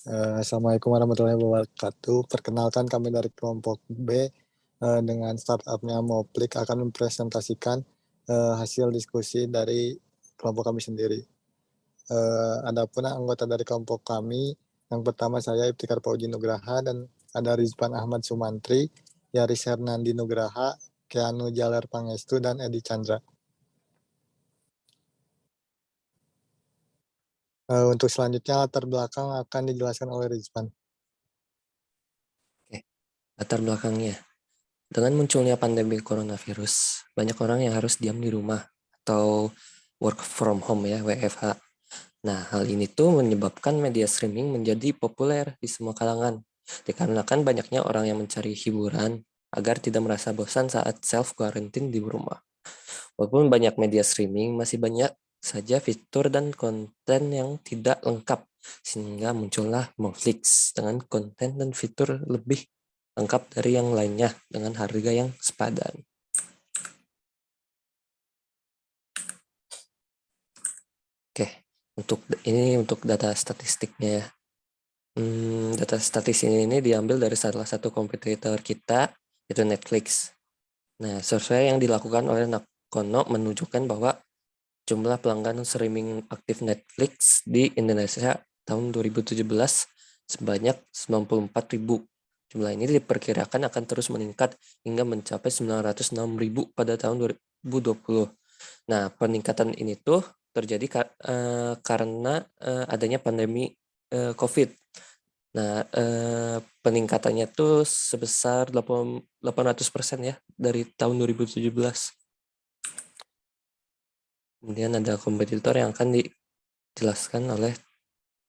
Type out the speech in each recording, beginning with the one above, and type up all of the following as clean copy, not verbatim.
Assalamualaikum warahmatullahi wabarakatuh. Perkenalkan kami dari kelompok B dengan startupnya Moplik akan mempresentasikan hasil diskusi dari kelompok kami sendiri. Adapun anggota dari kelompok kami, yang pertama saya Iftikar Pauji Nugraha dan ada Rizpan Ahmad Sumantri, Yaris Hernandi Nugraha, Keanu Jaler Pangestu, dan Edi Chandra. Untuk selanjutnya latar belakang akan dijelaskan oleh Rizpan. Oke, latar belakangnya. Dengan munculnya pandemi coronavirus, banyak orang yang harus diam di rumah atau work from home ya, WFH. Nah, hal ini tuh menyebabkan media streaming menjadi populer di semua kalangan. Dikarenakan banyaknya orang yang mencari hiburan agar tidak merasa bosan saat self quarantine di rumah. Walaupun banyak media streaming, masih banyak saja fitur dan konten yang tidak lengkap, sehingga muncullah Netflix dengan konten dan fitur lebih lengkap dari yang lainnya dengan harga yang sepadan. Oke, untuk data statistiknya ya. Data statistik ini diambil dari salah satu kompetitor kita, yaitu Netflix. Nah, survei yang dilakukan oleh Nakono menunjukkan bahwa jumlah pelanggan streaming aktif Netflix di Indonesia tahun 2017 sebanyak 94.000. Jumlah ini diperkirakan akan terus meningkat hingga mencapai 906.000 pada tahun 2020. Nah, peningkatan ini tuh terjadi karena adanya pandemi COVID. Nah, peningkatannya tuh sebesar 800% ya dari tahun 2017. Kemudian ada kompetitor yang akan dijelaskan oleh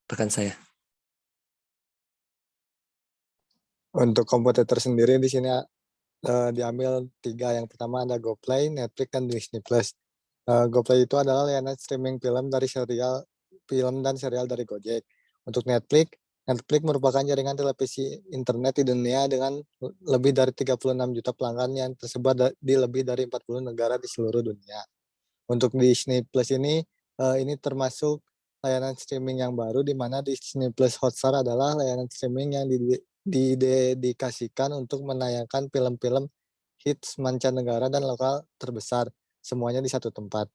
rekan saya. Untuk kompetitor sendiri di sini diambil 3. Yang pertama ada GoPlay, Netflix, dan Disney Plus. GoPlay itu adalah layanan streaming film dan serial dari Gojek. Untuk Netflix, Netflix merupakan jaringan televisi internet di dunia dengan lebih dari 36 juta pelanggan yang tersebar di lebih dari 40 negara di seluruh dunia. Untuk Disney Plus ini termasuk layanan streaming yang baru, di mana Disney Plus Hotstar adalah layanan streaming yang didedikasikan untuk menayangkan film-film hits mancanegara dan lokal terbesar, semuanya di satu tempat.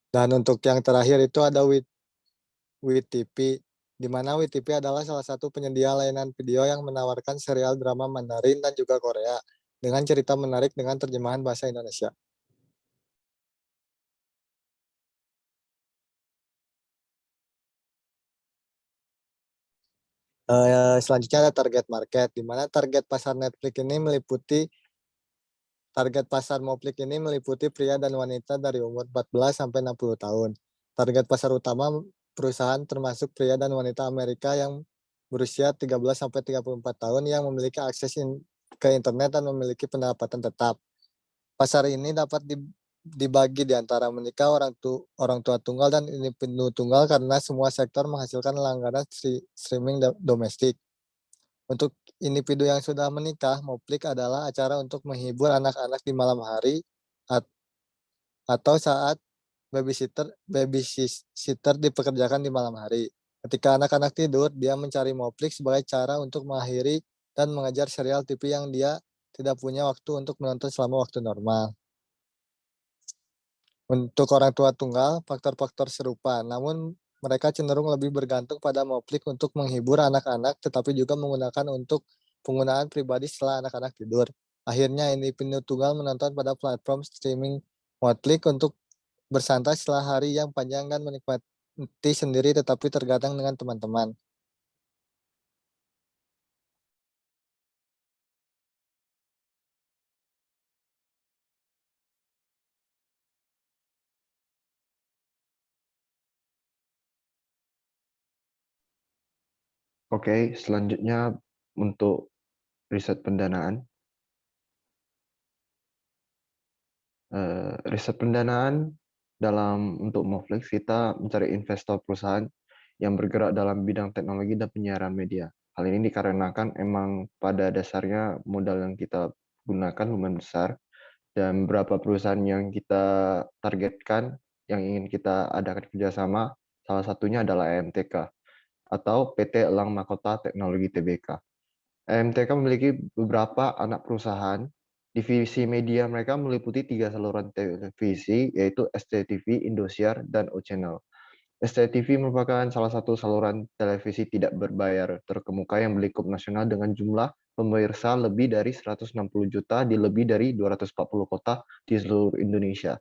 Dan untuk yang terakhir itu ada WeTV, di mana WeTV adalah salah satu penyedia layanan video yang menawarkan serial drama Mandarin dan juga Korea dengan cerita menarik dengan terjemahan bahasa Indonesia. Selanjutnya ada target market, di mana target pasar Moplik ini meliputi pria dan wanita dari umur 14 sampai 60 tahun. Target pasar utama perusahaan termasuk pria dan wanita Amerika yang berusia 13 sampai 34 tahun yang memiliki akses ke internet dan memiliki pendapatan tetap. Pasar ini dapat dibagi di antara menikah, orang tua tunggal, dan individu tunggal karena semua sektor menghasilkan langganan streaming domestik. Untuk individu yang sudah menikah, Moplik adalah acara untuk menghibur anak-anak di malam hari atau saat babysitter dipekerjakan di malam hari. Ketika anak-anak tidur, dia mencari Moplik sebagai cara untuk mengakhiri dan mengejar serial TV yang dia tidak punya waktu untuk menonton selama waktu normal. Untuk orang tua tunggal, faktor-faktor serupa, namun mereka cenderung lebih bergantung pada Moplik untuk menghibur anak-anak, tetapi juga menggunakan untuk penggunaan pribadi setelah anak-anak tidur. Akhirnya individu tunggal menonton pada platform streaming Moplik untuk bersantai setelah hari yang panjang dan menikmati sendiri tetapi tergadang dengan teman-teman. Oke, selanjutnya untuk riset pendanaan. Riset pendanaan untuk Moflix, kita mencari investor perusahaan yang bergerak dalam bidang teknologi dan penyiaran media. Hal ini dikarenakan emang pada dasarnya modal yang kita gunakan lumayan besar, dan beberapa perusahaan yang kita targetkan, yang ingin kita adakan kerjasama, salah satunya adalah EMTK atau PT Elang Makota Teknologi Tbk. EMTK memiliki beberapa anak perusahaan. Divisi media mereka meliputi 3 saluran televisi, yaitu SCTV, Indosiar, dan O-Channel. SCTV merupakan salah satu saluran televisi tidak berbayar terkemuka yang melingkup nasional dengan jumlah pemirsa lebih dari 160 juta di lebih dari 240 kota di seluruh Indonesia.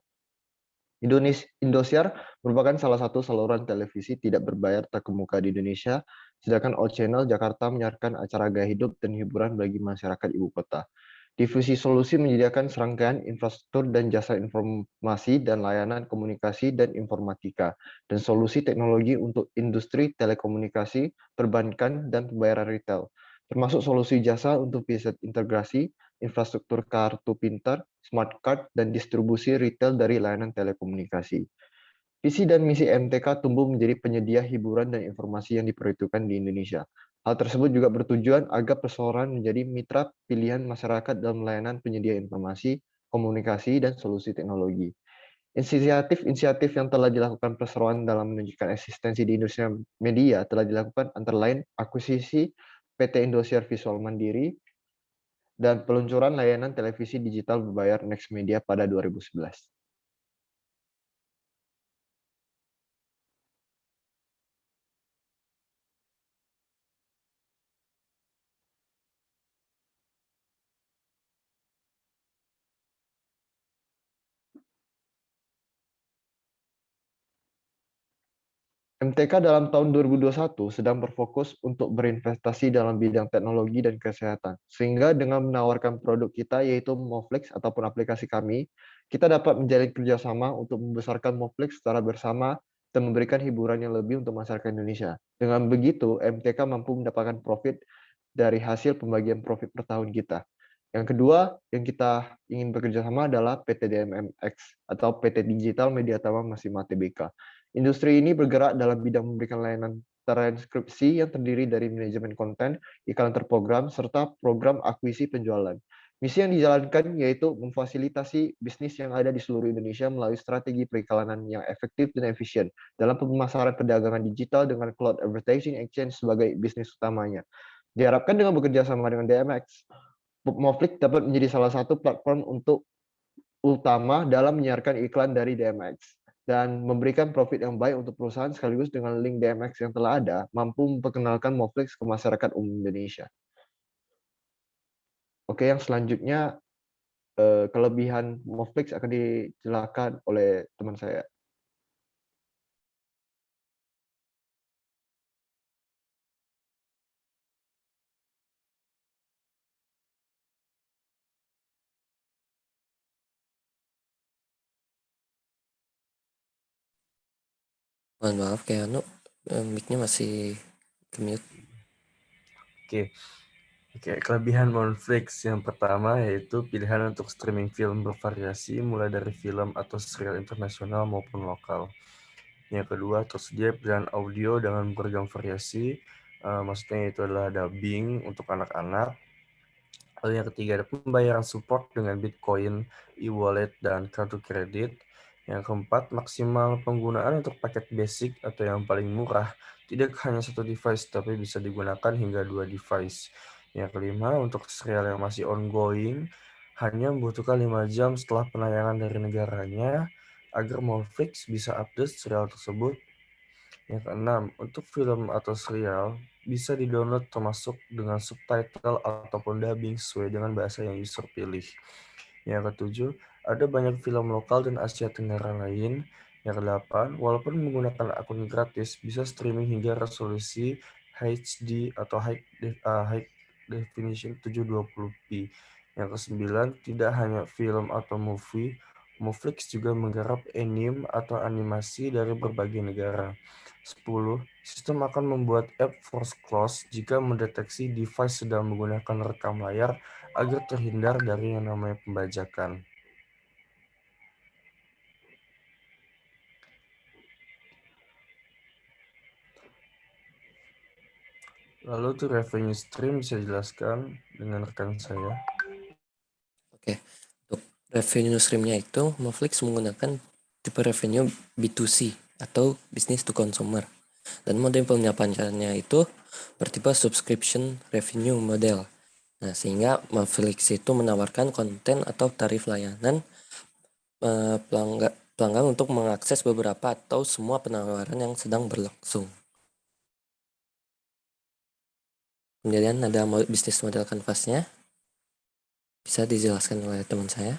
Indosiar merupakan salah satu saluran televisi tidak berbayar terkemuka di Indonesia, sedangkan O Channel Jakarta menyiarkan acara gaya hidup dan hiburan bagi masyarakat ibu kota. Divisi Solusi menyediakan serangkaian infrastruktur dan jasa informasi dan layanan komunikasi dan informatika, dan solusi teknologi untuk industri telekomunikasi, perbankan, dan pembayaran retail, termasuk solusi jasa untuk riset integrasi, infrastruktur kartu pintar, smart card, dan distribusi retail dari layanan telekomunikasi. Visi dan misi MTK tumbuh menjadi penyedia hiburan dan informasi yang diperhitungkan di Indonesia. Hal tersebut juga bertujuan agar perseroan menjadi mitra pilihan masyarakat dalam layanan penyedia informasi, komunikasi, dan solusi teknologi. Inisiatif-inisiatif yang telah dilakukan perseroan dalam menunjukkan eksistensi di industri media telah dilakukan antara lain akuisisi PT Indosiar Visual Mandiri dan peluncuran layanan televisi digital berbayar Next Media pada 2011. MTK dalam tahun 2021 sedang berfokus untuk berinvestasi dalam bidang teknologi dan kesehatan. Sehingga dengan menawarkan produk kita yaitu Moflix ataupun aplikasi kami, kita dapat menjalin kerjasama untuk membesarkan Moflix secara bersama dan memberikan hiburan yang lebih untuk masyarakat Indonesia. Dengan begitu, MTK mampu mendapatkan profit dari hasil pembagian profit per tahun kita. Yang kedua, yang kita ingin bekerja sama adalah PT DMMX atau PT Digital Media Tama Masima Tbk. Industri ini bergerak dalam bidang memberikan layanan transkripsi yang terdiri dari manajemen konten, iklan terprogram, serta program akuisisi penjualan. Misi yang dijalankan yaitu memfasilitasi bisnis yang ada di seluruh Indonesia melalui strategi periklanan yang efektif dan efisien dalam pemasaran perdagangan digital dengan Cloud Advertising Exchange sebagai bisnis utamanya. Diharapkan dengan bekerja sama dengan DMX, Moflix dapat menjadi salah satu platform untuk utama dalam menyiarkan iklan dari DMX dan memberikan profit yang baik untuk perusahaan sekaligus dengan link DMX yang telah ada mampu memperkenalkan Moflix ke masyarakat umum Indonesia. Oke, yang selanjutnya kelebihan Moflix akan dijelaskan oleh teman saya. Mohon maaf kayak mic-nya masih mute. Oke, kelebihan Netflix yang pertama yaitu pilihan untuk streaming film bervariasi mulai dari film atau serial internasional maupun lokal. Yang kedua, tersedia pilihan audio dengan beragam variasi, maksudnya itu adalah dubbing untuk anak-anak. Lalu yang ketiga ada pembayaran support dengan Bitcoin, e-wallet, dan kartu kredit. Yang keempat, maksimal penggunaan untuk paket basic atau yang paling murah. Tidak hanya satu device, tapi bisa digunakan hingga 2 device. Yang kelima, untuk serial yang masih ongoing, hanya membutuhkan 5 jam setelah penayangan dari negaranya, agar Netflix bisa update serial tersebut. Yang keenam, untuk film atau serial, bisa di-download termasuk dengan subtitle ataupun dubbing sesuai dengan bahasa yang user pilih. Yang ketujuh, ada banyak film lokal dan Asia Tenggara lain. Yang kedelapan, walaupun menggunakan akun gratis, bisa streaming hingga resolusi HD atau high definition 720p. Yang kesembilan, tidak hanya film atau movie, Moflix juga menggarap anime atau animasi dari berbagai negara. 10. Sistem akan membuat app force close jika mendeteksi device sedang menggunakan rekam layar agar terhindar dari yang namanya pembajakan. Lalu tuh revenue stream bisa dijelaskan dengan rekan saya. Oke, untuk revenue stream-nya itu, Moflix menggunakan tipe revenue B2C atau business to consumer. Dan model penyampaiannya itu bertipe subscription revenue model. Nah, sehingga Moflix itu menawarkan konten atau tarif layanan pelanggan untuk mengakses beberapa atau semua penawaran yang sedang berlangsung. Kemudian ada bisnis model kanvasnya. Bisa dijelaskan oleh teman saya.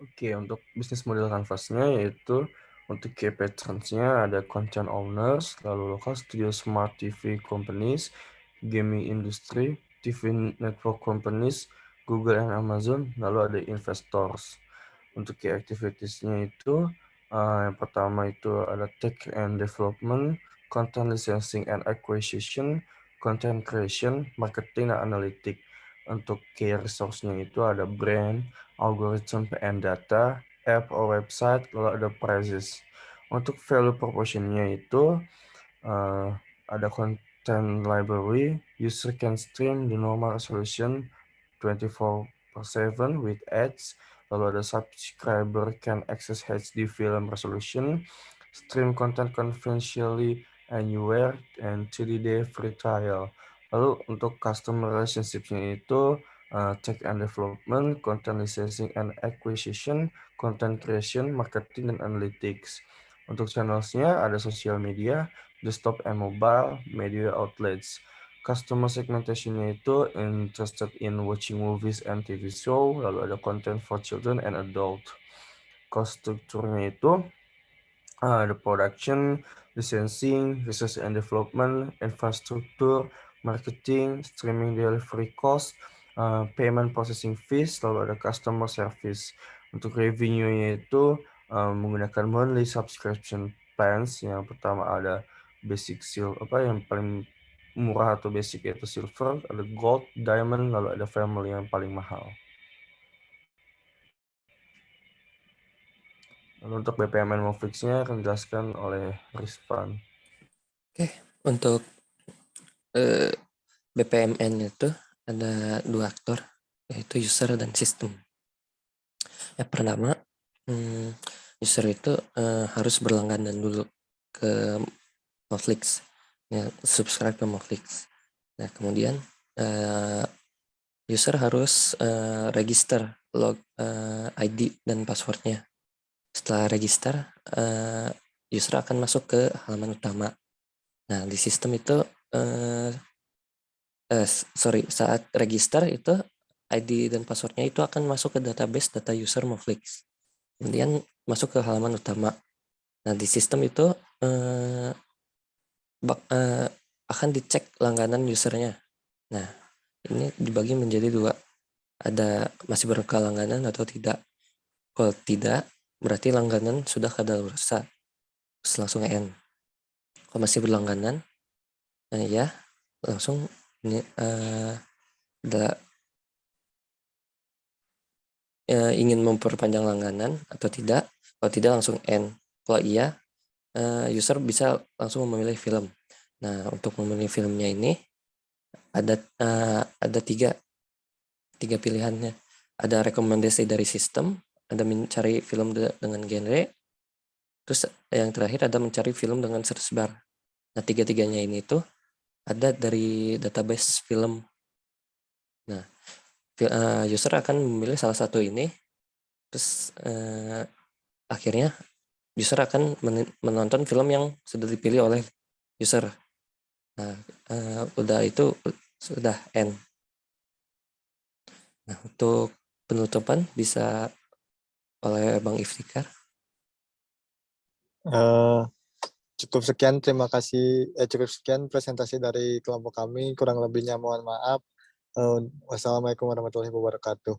Oke, untuk bisnis model kanvasnya yaitu untuk key patrons-nya ada content owners, lalu local studio smart TV companies, gaming industry, TV network companies, Google and Amazon, lalu ada investors. Untuk key activities-nya itu yang pertama itu ada tech and development, content licensing and acquisition, content creation, marketing, dan analytics. Untuk key resource-nya itu ada brand, algorithm and data, app or website, lalu ada prices. Untuk value proportion-nya itu ada content library, user can stream the normal resolution 24/7 with ads, lalu ada subscriber can access HD film resolution, stream content confidentially anywhere, and 30-day free trial. Lalu untuk customer relationship-nya itu tech and development, content licensing and acquisition, content creation, marketing, dan analytics. Untuk channels-nya ada social media, desktop and mobile, media outlets. Customer segmentation-nya itu interested in watching movies and TV show, lalu ada content for children and adult. Cost structure-nya itu ada production, licensing, research and development, infrastructure, marketing, streaming delivery cost, payment processing fees, lalu ada customer service. Untuk revenue-nya itu menggunakan monthly subscription plans. Yang pertama ada basic yang paling murah atau basic yaitu silver, ada gold, diamond, lalu ada family yang paling mahal. Lalu untuk BPMN Moflix-nya akan dijelaskan oleh Rizpan. Oke, untuk BPMN itu ada dua aktor, yaitu user dan sistem. Yang pertama, user itu harus berlangganan dulu ke Moflix, ya, subscribe ke Moflix. Nah, kemudian user harus register ID dan passwordnya. Setelah register, user akan masuk ke halaman utama. Nah, di sistem itu saat register itu ID dan passwordnya itu akan masuk ke database data user Moflix. Kemudian masuk ke halaman utama. Nah, di sistem itu akan dicek langganan usernya. Nah, ini dibagi menjadi dua. Ada masih berkelangganan atau tidak. Kalau tidak, berarti langganan sudah kadaluarsa. Terus langsung N. Kalau masih berlangganan, ya langsung ini ingin memperpanjang langganan atau tidak. Kalau tidak langsung N. Kalau iya, user bisa langsung memilih film. Nah, untuk memilih filmnya ini ada tiga pilihannya. Ada rekomendasi dari sistem, ada mencari film dengan genre, terus yang terakhir ada mencari film dengan search bar. Nah, tiga-tiganya ini tuh ada dari database film. Nah, user akan memilih salah satu ini, terus akhirnya user akan menonton film yang sudah dipilih oleh user. Nah, udah itu sudah N. Nah, untuk penutupan bisa oleh Bang Iftikar. Cukup sekian, terima kasih. Cukup sekian presentasi dari kelompok kami. Kurang lebihnya mohon maaf. Wassalamualaikum warahmatullahi wabarakatuh.